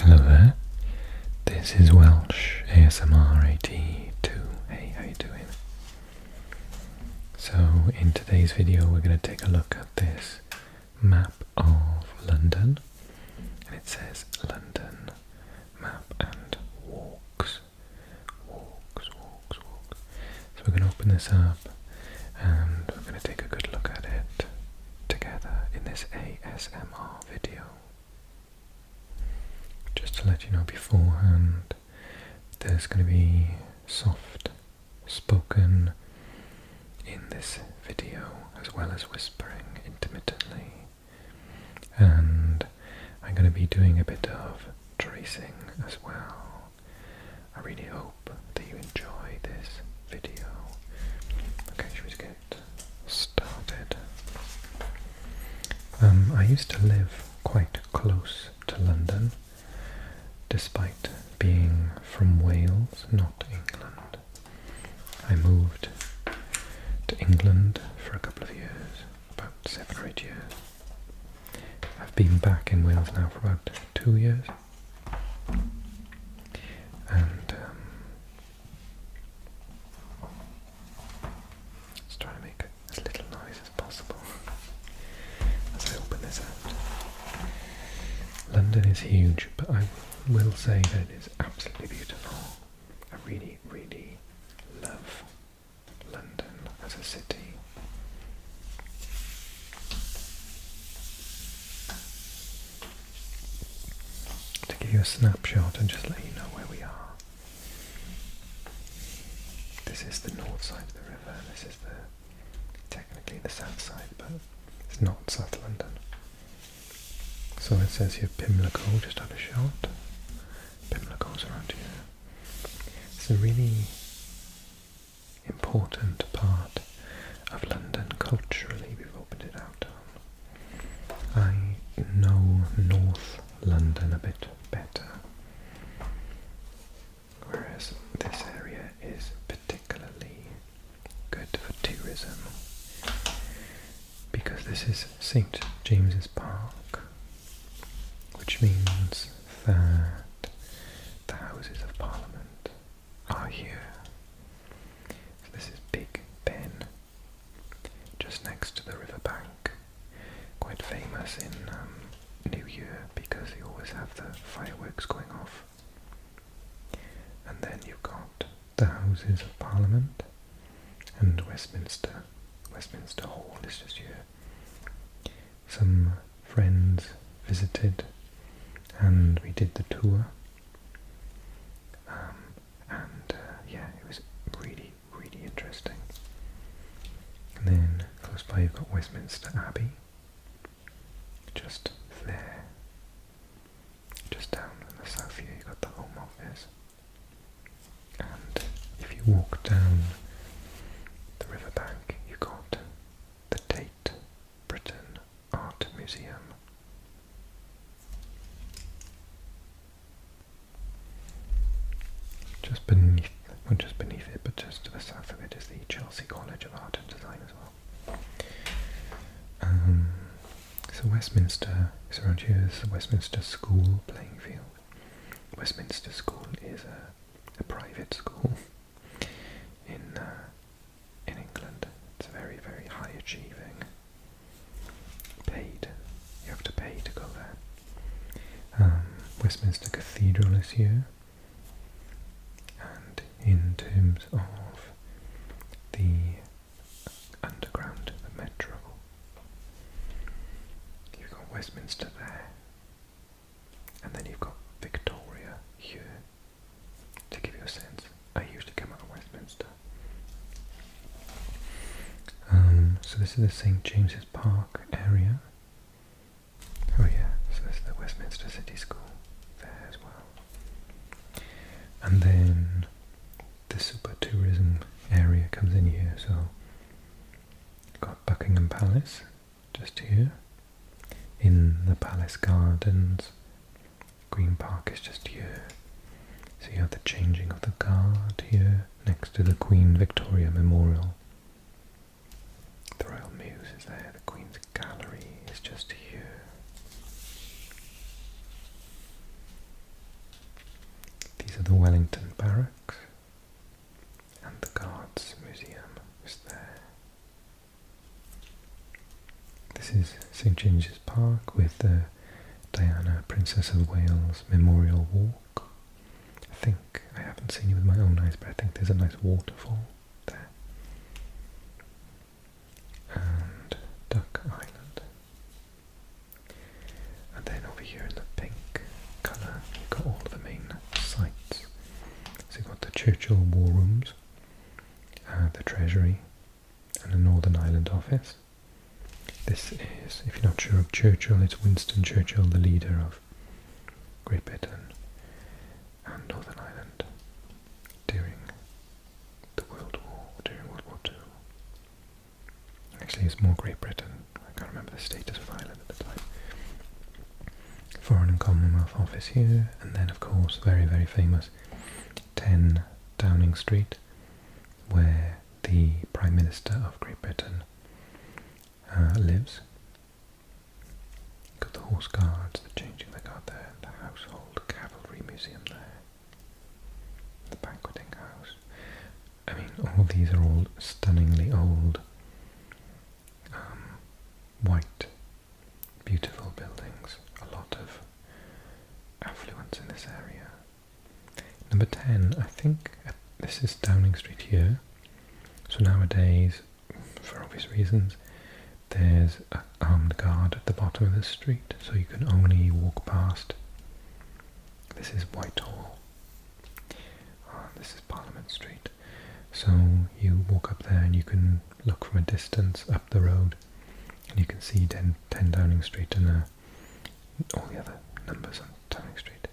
Hello there, this is Welsh ASMR 82. Hey, how you doing? So in today's video we're going to take a look at this map of London, and it says London map and walks. So we're going to open this up and we're going to take a good look at it together in this ASMR video. Just to let you know beforehand, there's going to be soft spoken in this video as well as whispering intermittently, and I'm going to be doing a bit of tracing as well. I really hope that you enjoy this video. Okay, should we just get started? I used to live quite close to London, despite being from Wales, not England. I moved to England for a couple of years, about 7 or 8 years. I've been back in Wales now for about 2 years. And let's try to make as little noise as possible as I open this out. London is huge, but I will say that it is absolutely beautiful. I really, really love London as a city. To give you a snapshot and just let you know where we are. This is the north side of the river, and this is technically the south side, but it's not South London. So it says here Pimlico, just had a shot. Pimlico's around here. It's a really important part of London culturally. We've opened it out on. I know North London a bit better, whereas this area is particularly good for tourism because this is St. James's Park, which means that the Houses of Parliament are here. So this is Big Ben, just next to the riverbank, quite famous in New Year because they always have the fireworks going off. And then you've got the Houses of Parliament and Westminster. Westminster Hall is just here. Some friends visited and we did the tour, yeah, it was really, really interesting. And then close by you've got Westminster Abbey, just there. Just down in the south here you've got the Home Office, and if you walk down the riverbank you've got the Tate Britain Art Museum. Just beneath it, but just to the south of it is the Chelsea College of Art and Design as well. So Westminster is around here. This is the Westminster School playing field. Westminster School is a private school in England. It's very, very high achieving. Paid. You have to pay to go there. Westminster Cathedral is here. And in terms of the underground, the metro, you've got Westminster there, and then you've got Victoria here. To give you a sense, I usually come out of Westminster. So this is the St. James's Park area. Oh yeah, so this is the Westminster City School there as well. And then the super tourism area comes in here, so you've got Buckingham Palace just here. In the Palace Gardens, Green Park is just here. So you have the changing of the guard here next to the Queen Victoria Memorial. The Royal Mews is there, the Queen's Gallery is just here. James's Park with the Diana, Princess of Wales Memorial Walk. I think, I haven't seen it with my own eyes, but I think there's a nice waterfall there. And Duck Island. And then over here in the pink colour, you've got all of the main sites. So you've got the Churchill War Rooms, the Treasury, and the Northern Ireland Office. This is, if you're not sure of Churchill, it's Winston Churchill, the leader of Great Britain and Northern Ireland during the World War, during World War II. Actually, it's more Great Britain. I can't remember the status of Ireland at the time. Foreign and Commonwealth Office here, and then of course, very, very famous 10 Downing Street, where the Prime Minister of Great Britain lives. Got the Horse Guards, the Changing the Guard there, the Household Cavalry Museum there, the Banqueting House. I mean, all of these are all stunningly old, white, beautiful buildings. A lot of affluence in this area. Number 10, I think this is Downing Street here. So nowadays, for obvious reasons, there's an armed guard at the bottom of the street, so you can only walk past. This is Whitehall. This is Parliament Street. So you walk up there and you can look from a distance up the road, and you can see 10 Downing Street and all the other numbers on Downing Street.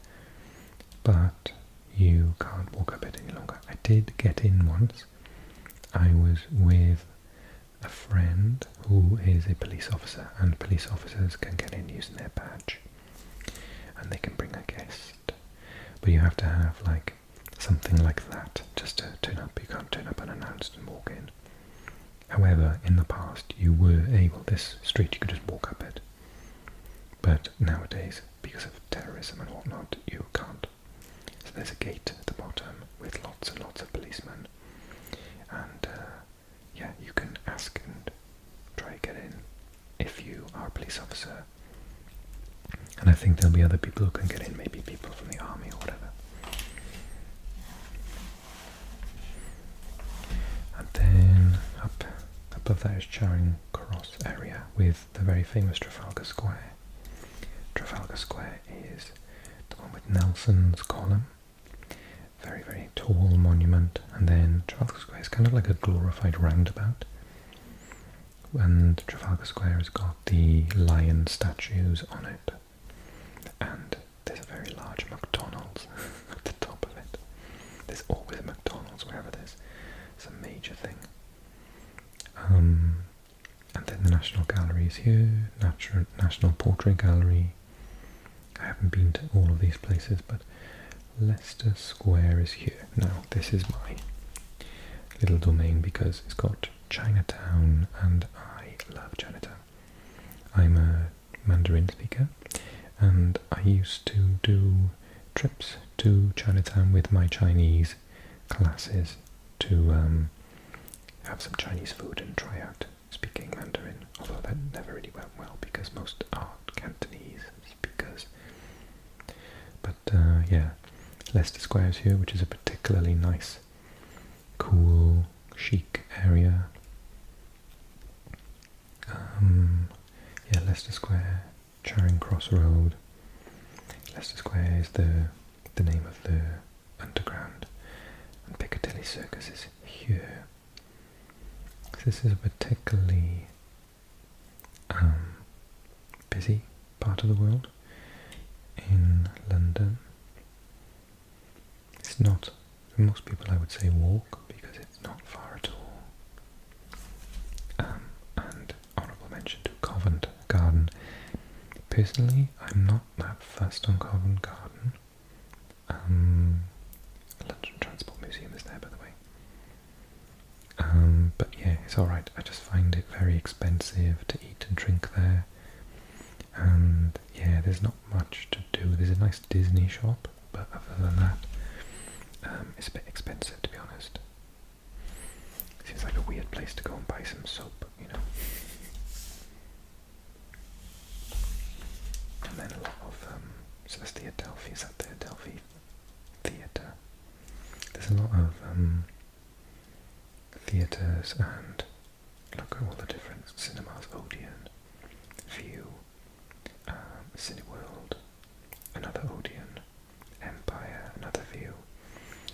But you can't walk up it any longer. I did get in once. I was with a friend who is a police officer, and police officers can get in using their badge, and they can bring a guest, but you have to have like something like that just to turn up. You can't turn up unannounced and walk in. However, in the past you were able, this street you could just walk up it, but nowadays, because of terrorism and whatnot, you can't. So there's a gate at the bottom with lots and lots of policemen, and yeah, you can ask and try to get in if you are a police officer. And I think there'll be other people who can get in, maybe people from the army or whatever. And then up above that is Charing Cross area with the very famous Trafalgar Square. Trafalgar Square is the one with Nelson's column. Very, very tall monument, and then Trafalgar Square is kind of like a glorified roundabout, and Trafalgar Square has got the lion statues on it, and there's a very large McDonald's at the top of it. There's always a McDonald's wherever there's some major thing. And then the National Gallery is here, National Portrait Gallery. I haven't been to all of these places, but Leicester Square is here. Now, this is my little domain because it's got Chinatown, and I love Chinatown. I'm a Mandarin speaker, and I used to do trips to Chinatown with my Chinese classes to have some Chinese food and try out speaking Mandarin, although that never really went well because most are Cantonese speakers. But yeah, Leicester Square is here, which is a particularly nice, cool, chic area. Yeah, Leicester Square, Charing Cross Road. Leicester Square is the name of the underground, and Piccadilly Circus is here. This is a particularly busy part of the world in London. It's not, for most people I would say walk, because it's not far at all. And honourable mention to Covent Garden. Personally, I'm not that fussed on Covent Garden. London Transport Museum is there, by the way. But yeah, it's alright. I just find it very expensive to eat and drink there. And yeah, there's not much to do. There's a nice Disney shop, but other than that, it's a bit expensive, to be honest. Seems like a weird place to go and buy some soap, you know. So that's the Adelphi. Is that the Adelphi Theatre? There's a lot of theatres, and look at all the different cinemas: Odeon, View, Cineworld, another Odeon, Empire, another View.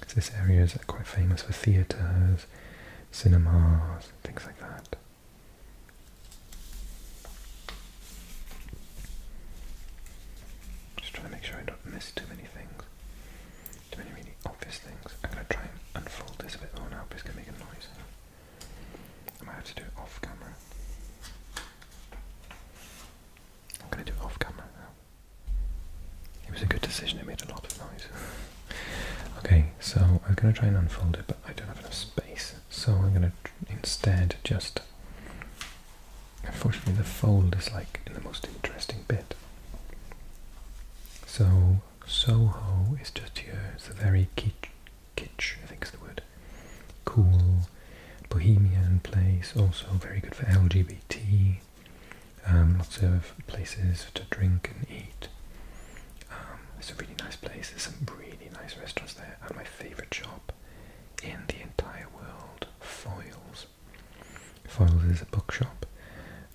So this area is quite famous for theatres, cinemas, things like that. Just trying to make sure I don't miss too many things, too many really obvious things. I'm going to try and unfold this a bit more now, but it's going to make a noise. I might have to do it off camera. I'm going to do it off camera now. It was a good decision, it made a lot of noise. Okay, so I'm going to try and unfold it, but I don't have enough space. So I'm going to instead just... Unfortunately the fold is like in the most interesting bit. So Soho is just here. It's a very kitsch, I think is the word. Cool, bohemian place, also very good for LGBT. Lots of places to drink and eat. It's a really nice place. There's some really nice restaurants there, and my favourite shop in the entire world, Foyles. Foyles is a bookshop,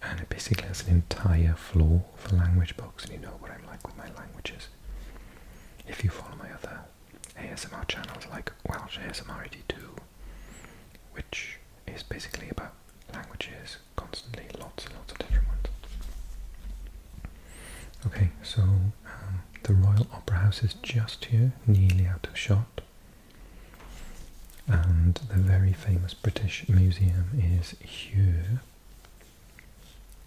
and it basically has an entire floor for language books, and you know what I'm like with my languages. If you follow my other ASMR channels like Welsh ASMR 82, which is basically about languages constantly, lots and lots of different ones. Okay, so the Royal Opera House is just here, nearly out of shot. And the very famous British Museum is here,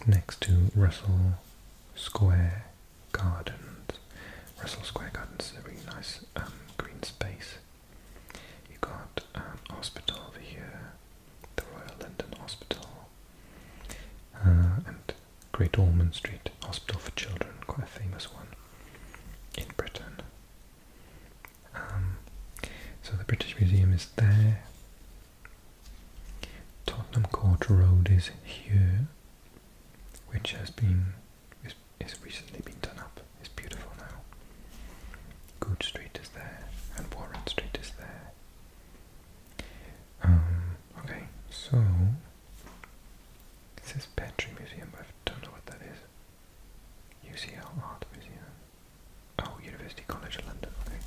next to Russell Square Gardens. Russell Square Gardens is a really nice green space. You've got hospital over here, the Royal London Hospital, and Great Ormond Street Hospital for Children, quite a famous one in Britain. So the British Museum is there. Tottenham Court Road is here, which has been is recently been done up. It's beautiful now. Good Street is there, and Warren Street is there. Okay, so it says Petrie Museum, but I don't know what that is. UCL Art Museum. Oh, University College London, okay.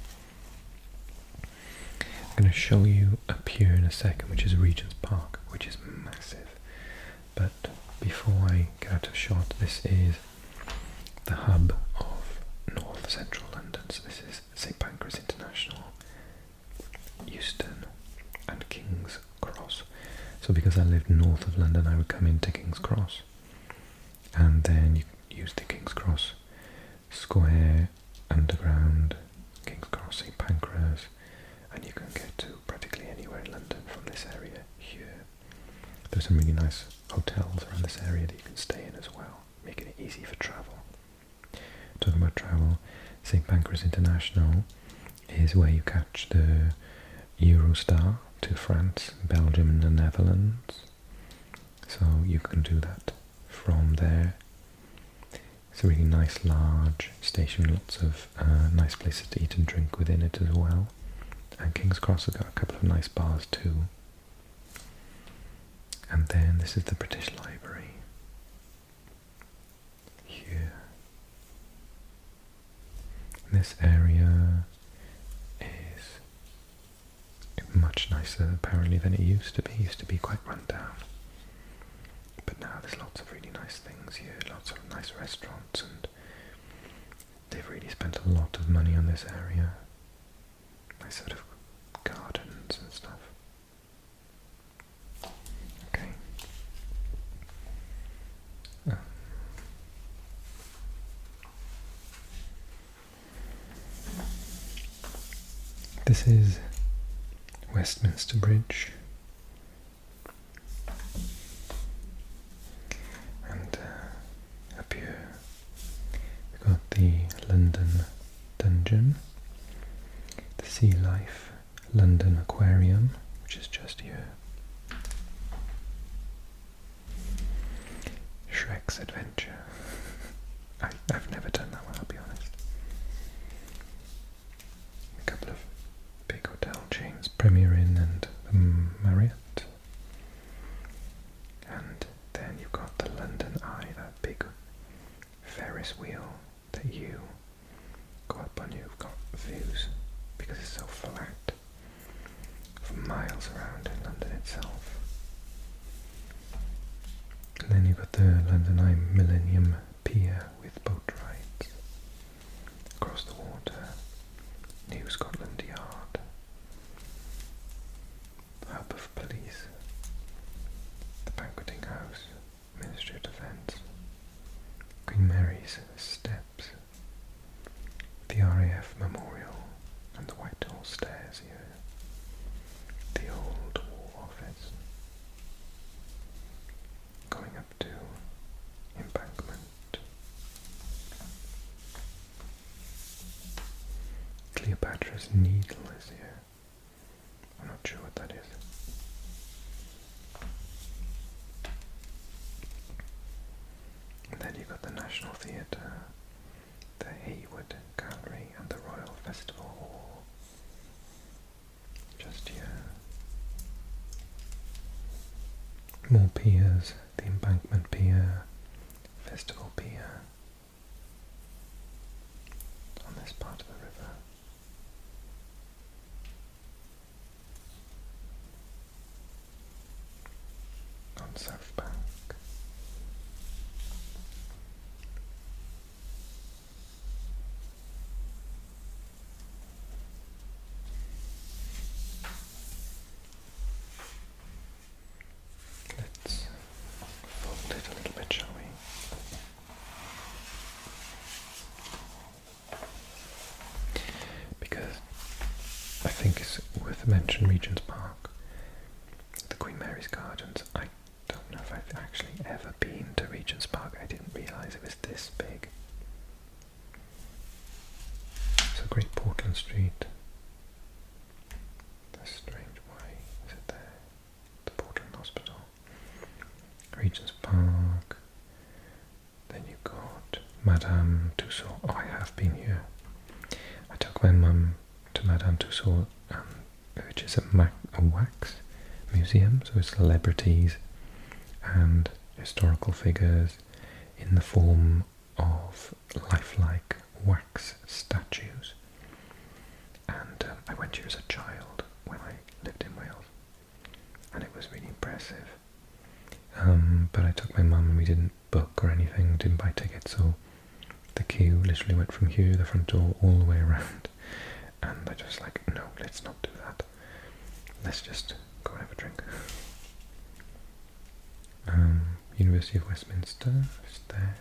I'm going to show you up here in a second, which is Regent's Park, which is massive. But before I get out of shot, this is the hub of North Central London. So this is St Pancras International, Euston and King's Cross. So because I lived north of London, I would come into King's Cross, and then you use the King's Cross Square Underground, King's Cross, St Pancras, and you can get to practically anywhere in London from this area here. There's some really nice hotels around this area that you can stay in as well, making it easy for travel. Talking about travel, St Pancras International is where you catch the Eurostar to France, Belgium and the Netherlands. So you can do that from there. It's a really nice large station, lots of nice places to eat and drink within it as well. And King's Cross has got a couple of nice bars too. And then this is the British Library here. This area is much nicer apparently than it used to be. It used to be quite run down. But now there's lots of really nice things here, lots of nice restaurants, and they've really spent a lot of money on this area. Nice sort of gardens and stuff. Okay. This is Westminster Bridge, and up here we've got the London Dungeon, the Sea Life London Aquarium, which is just here, Shrek's Adventure. I've never done that one, I'll be honest. Premier Inn and the Marriott. And then you've got the London Eye, that big Ferris wheel that you go up on. You've got views because it's so flat for miles around in London itself. And then you've got the London Eye Millennium Pier with boat rides across the water. New Scotland Yard, hub of police, the banqueting house, Ministry of Defence, Queen Mary's Steps, the RAF Memorial and the Whitehall Stairs here, the Old War Office, going up to Embankment, Cleopatra's Needle is here. I'm not sure what that is. And then you've got the National Theatre, the Hayward Gallery and the Royal Festival Hall just here. More piers, the Embankment Pier, Festival Pier on this part of the river. On South Bank. Let's fold it a little bit, shall we? Because I think it's worth mentioning Regent's Park, the Queen Mary's Gardens. I don't know if I've actually ever been to Regent's Park. I didn't realise it was this big. So Great Portland Street. That's strange. Why is it there? The Portland Hospital. Regent's Park. Then you've got Madame Tussauds. Oh, I have been here. I took my mum to Madame Tussauds, which is a wax museum, so it's celebrities and historical figures in the form of lifelike wax statues. And I went here as a child when I lived in Wales, and it was really impressive. But I took my mum and we didn't book or anything, didn't buy tickets, so the queue literally went from here, the front door, all the way around. And I just like, no, let's not do that. Let's just go and have a drink. University of Westminster is there.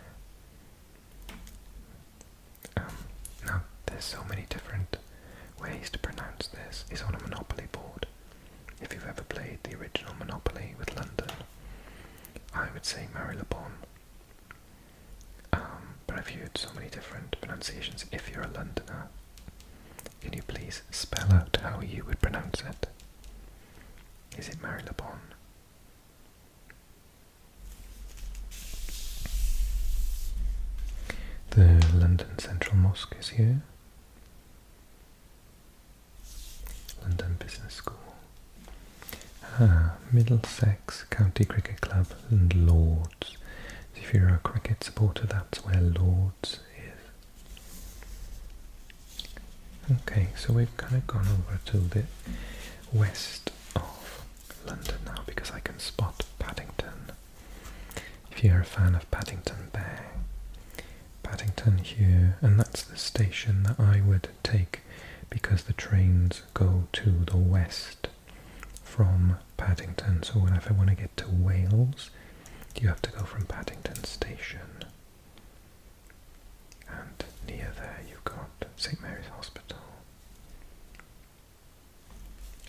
Now, there's so many different ways to pronounce this. It's on a Monopoly board. If you've ever played the original Monopoly with London, I would say Marylebone. But I've heard so many different pronunciations. If you're a Londoner, can you please spell out how you would pronounce it? Is it Marylebone? The London Central Mosque is here. London Business School. Middlesex County Cricket Club and Lords. So if you're a cricket supporter, that's where Lords is. Okay, so we've kind of gone over to the west of London now, because I can spot Paddington. If you're a fan of Paddington Bear, Paddington here, and that's the station that I would take because the trains go to the west from Paddington. So if I want to get to Wales, you have to go from Paddington Station. And near there you've got St Mary's Hospital.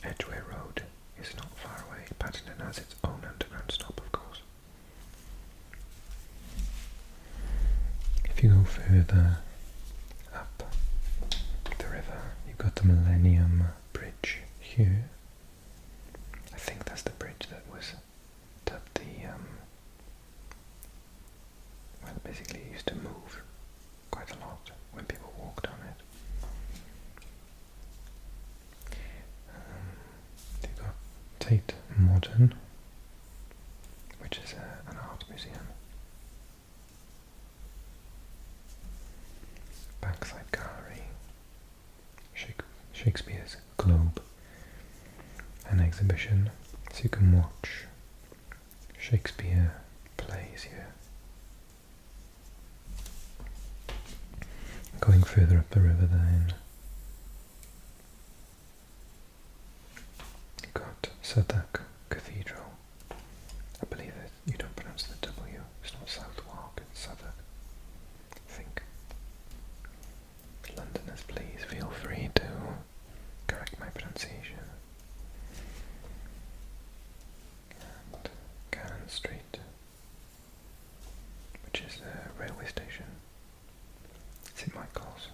Edgware Road is not far away. Paddington has its own underground stop, of course. If you go further up the river, you've got the Millennium Bridge here. I think that's the bridge that was dubbed the, well, basically it used to move quite a lot when people walked on it. Tate Modern, which is an art museum. Backside Gallery, Shakespeare's Globe, an exhibition, so you can watch Shakespeare plays here. Going further up the river then, you've got Southwark Cathedral. I believe that you don't pronounce the W, it's not Southwark, it's Southwark. I think. Londoners, please feel free to correct my pronunciation. And Cannon Street, which is a railway station. St Michael's.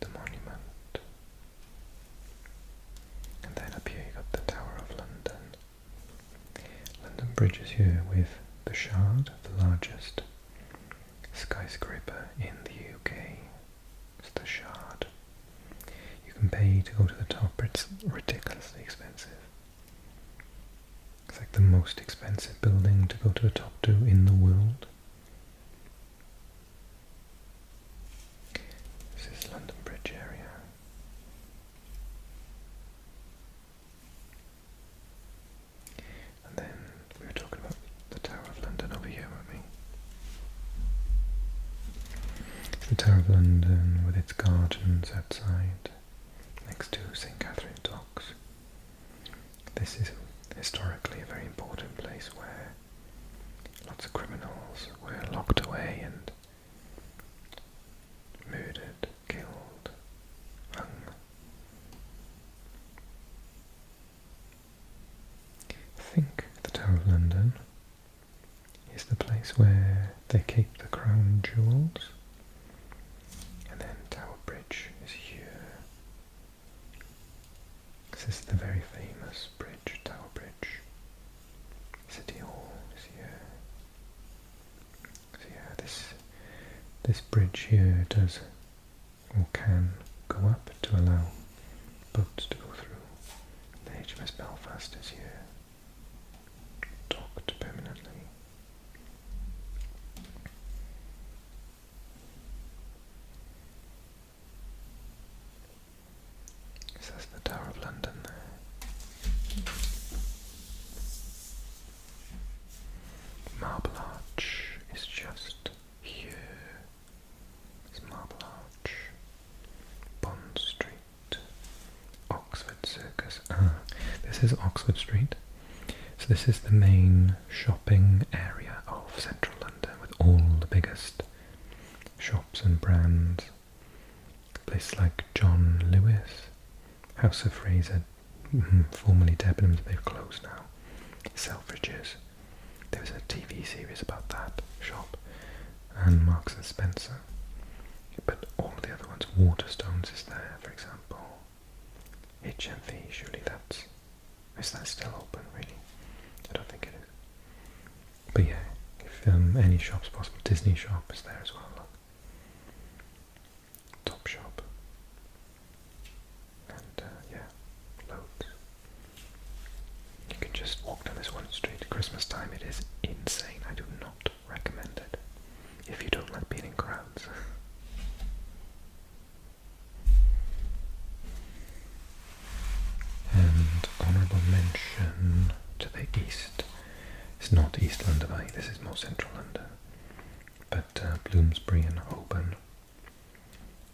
The Monument. And then up here you got the Tower of London. London Bridge is here with the Shard, the largest skyscraper in the UK. It's the Shard. You can pay to go to the top, but it's ridiculously expensive. It's like the most expensive building to go to the top to in the world. This is London Bridge area. And then we were talking about the Tower of London over here, weren't we? The Tower of London with its gardens outside, next to St Catherine's Docks. This is historically a very important place where lots of criminals were locked away and murdered, killed, hung. I think the Tower of London is the place where they keep the crown jewels. And then Tower Bridge is here. This is the very famous bridge, Tower Bridge. City Hall is here. So yeah, this bridge here does or can go up to allow boats to go through. The HMS Belfast is here, docked permanently. So that's the Tower of London there. Marble Arch is just here. It's Marble Arch, Bond Street, Oxford Circus. This is Oxford Street. So this is the main shopping area of central London with all the biggest shops and brands. Places like John Lewis, House of Fraser, formerly Debenhams, they've closed now. Selfridges. There was a TV series about that shop, and Marks and Spencer. But all the other ones, Waterstones is there, for example. HMV, surely is that still open, really? I don't think it is. But yeah, if any shop's possible, Disney shop is there as well, look. Top shop. And yeah, loads. You can just walk down this one street at Christmas time. It is insane. I do not recommend it if you don't like being in crowds. And honourable mention to the east. It's not East London, this is more central London. But Bloomsbury and Holborn.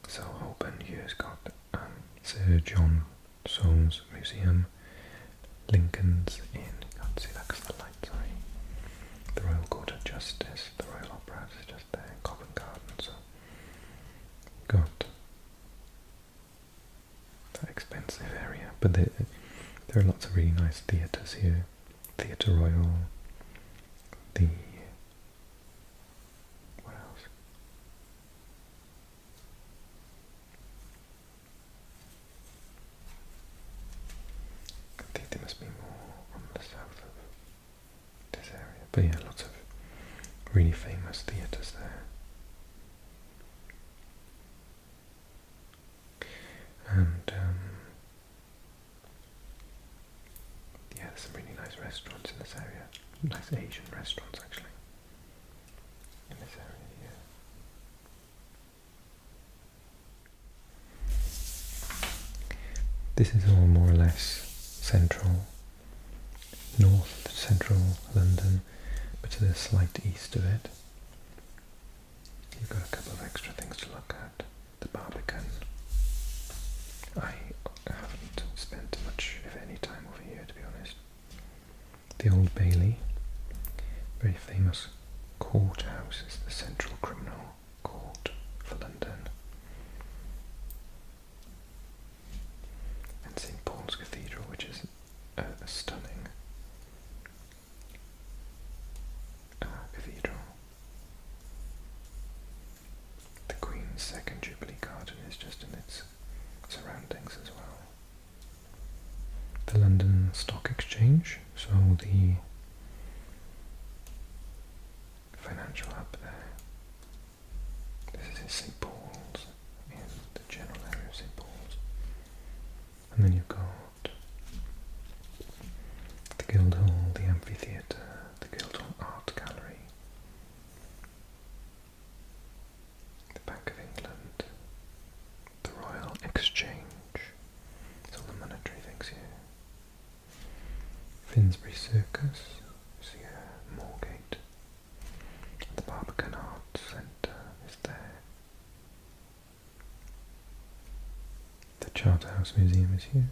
So Holborn here's got Sir John Soane's Museum, Lincoln's Inn, you can't see that because the light, sorry. The Royal Court of Justice, the Royal Opera House is just there, Covent Garden, so got that expensive area. But there are lots of really nice theatres here. Theatre Royal, what else? I think there must be more on the south of this area. But yeah, lots of really famous theatres there. And There's some really nice restaurants in this area. Nice Asian restaurants, actually, in this area here. This is all more or less central, north central London, but to the slight east of it, you've got a couple of extra things to look at. The Barbican. I haven't spent much, if any, time over here, to be honest. The Old Bailey, very famous courthouse, is the Central Criminal Court for London. And St. Paul's Cathedral, which is a stunning cathedral. The Queen's Second Jubilee Garden is just in its surroundings as well. The London Stock Exchange, so the financial hub there. This is in St. Paul's, in the general area of St. Paul's. And then you've got the Guildhall, the Amphitheatre, the Guildhall Art Gallery, the Bank of England, the Royal Exchange, it's all the monetary things here. Finsbury Circus, see Moorgate, the Barbican Arts Centre is there. The Charterhouse Museum is here.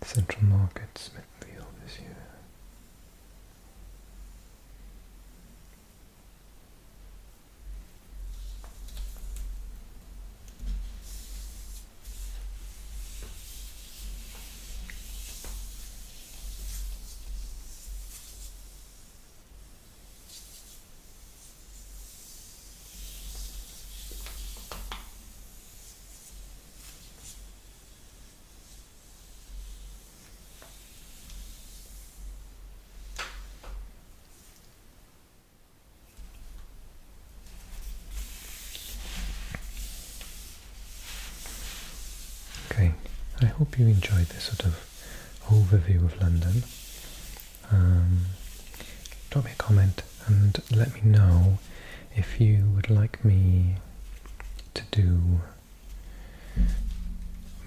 Central Market, Smithfield is here. Okay, I hope you enjoyed this sort of overview of London. Drop me a comment and let me know if you would like me to do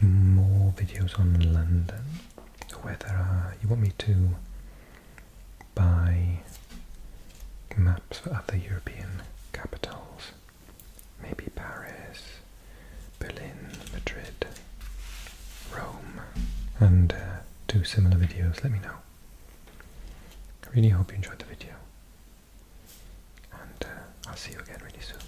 more videos on London, or whether you want me to buy maps for other European capitals, maybe Paris, Berlin, Madrid, Rome, and do similar videos. Let me know. I really hope you enjoyed the video, and I'll see you again really soon.